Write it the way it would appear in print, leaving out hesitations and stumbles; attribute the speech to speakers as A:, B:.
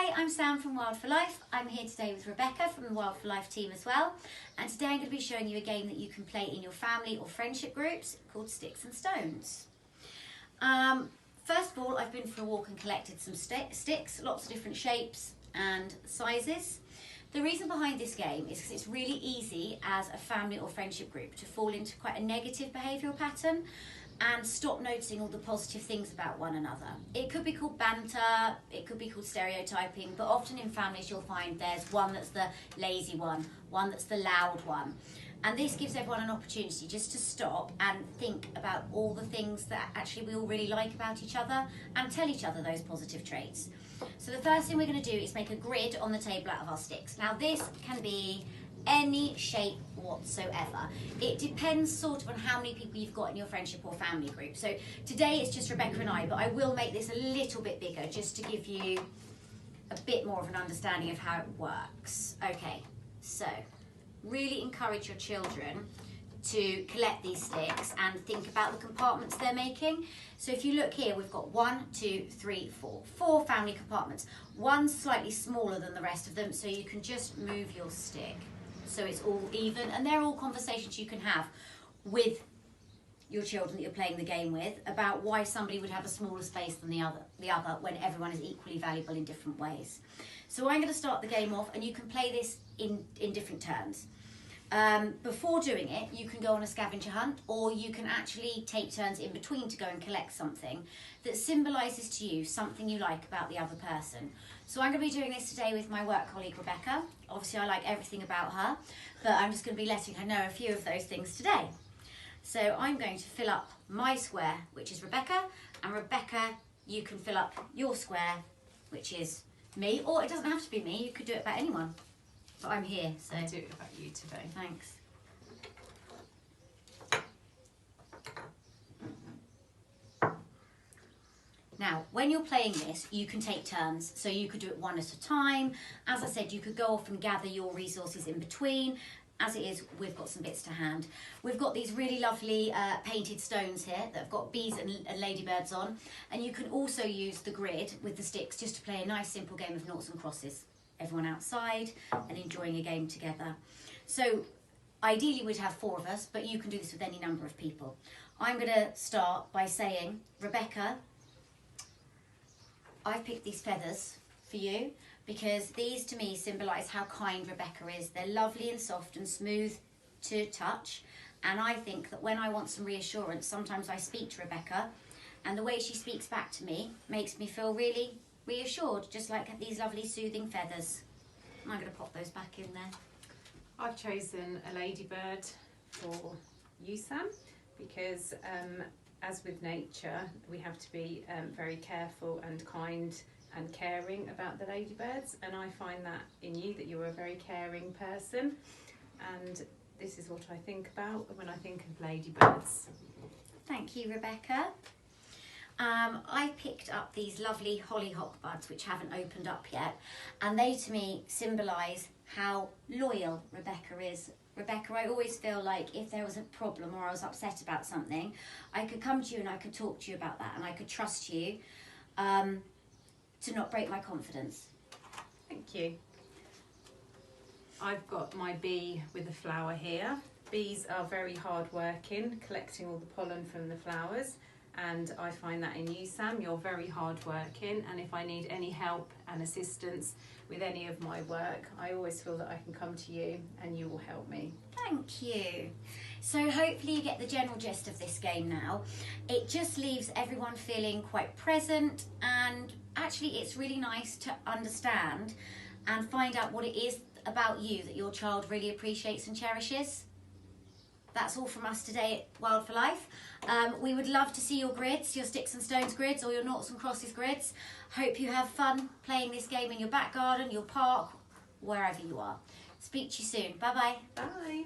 A: Hi, I'm Sam from Wild for Life. I'm here today with Rebecca from the Wild for Life team as well. And today I'm going to be showing you a game that you can play in your family or friendship groups called Sticks and Stones. First of all, I've been for a walk and collected some sticks, lots of different shapes and sizes. The reason behind this game is because it's really easy as a family or friendship group to fall into quite a negative behavioural pattern and stop noticing all the positive things about one another. It could be called banter, it could be called stereotyping, but often in families you'll find there's one that's the lazy one that's the loud one. And this gives everyone an opportunity just to stop and think about all the things that actually we all really like about each other and tell each other those positive traits. So the first thing we're going to do is make a grid on the table out of our sticks. Now this can be any shape whatsoever. It depends sort of on how many people you've got in your friendship or family group. So today it's just Rebecca and I, but I will make this a little bit bigger just to give you a bit more of an understanding of how it works. Okay, so really encourage your children to collect these sticks and think about the compartments they're making. So if you look here, we've got 4 family compartments. One's slightly smaller than the rest of them, so you can just move your stick so it's all even, and they're all conversations you can have with your children that you're playing the game with about why somebody would have a smaller space than the other when everyone is equally valuable in different ways. So I'm going to start the game off, and you can play this in different turns. Before doing it, you can go on a scavenger hunt, or you can actually take turns in between to go and collect something that symbolises to you something you like about the other person. So I'm going to be doing this today with my work colleague Rebecca. Obviously I like everything about her, but I'm just going to be letting her know a few of those things today. So I'm going to fill up my square, which is Rebecca, and Rebecca, you can fill up your square, which is me, or it doesn't have to be me, you could do it about anyone. But I'm here, so
B: I'll do it about you today.
A: Thanks. Now, when you're playing this, you can take turns, so you could do it one at a time. As I said, you could go off and gather your resources in between. As it is, we've got some bits to hand. We've got these really lovely painted stones here that have got bees and ladybirds on, and you can also use the grid with the sticks just to play a nice simple game of noughts and crosses. Everyone outside and enjoying a game together. So ideally we'd have 4 of us, but you can do this with any number of people. I'm going to start by saying, Rebecca, I've picked these feathers for you because these to me symbolise how kind Rebecca is. They're lovely and soft and smooth to touch, and I think that when I want some reassurance, sometimes I speak to Rebecca, and the way she speaks back to me makes me feel really reassured, just like these lovely soothing feathers. I'm going to pop those back in there.
B: I've chosen a ladybird for you, Sam, because as with nature, we have to be very careful and kind and caring about the ladybirds, and I find that in you, that you're a very caring person, and this is what I think about when I think of ladybirds.
A: Thank you, Rebecca. I picked up these lovely hollyhock buds which haven't opened up yet, and they to me symbolise how loyal Rebecca is. Rebecca, I always feel like if there was a problem or I was upset about something, I could come to you and I could talk to you about that, and I could trust you to not break my confidence.
B: Thank you. I've got my bee with a flower here. Bees are very hard working, collecting all the pollen from the flowers. And I find that in you, Sam, you're very hard working, and if I need any help and assistance with any of my work, I always feel that I can come to you and you will help me.
A: Thank you. So hopefully you get the general gist of this game now. It just leaves everyone feeling quite present, and actually it's really nice to understand and find out what it is about you that your child really appreciates and cherishes. That's all from us today at Wild for Life. We would love to see your grids, your sticks and stones grids, or your noughts and crosses grids. Hope you have fun playing this game in your back garden, your park, wherever you are. Speak to you soon. Bye-bye.
B: Bye.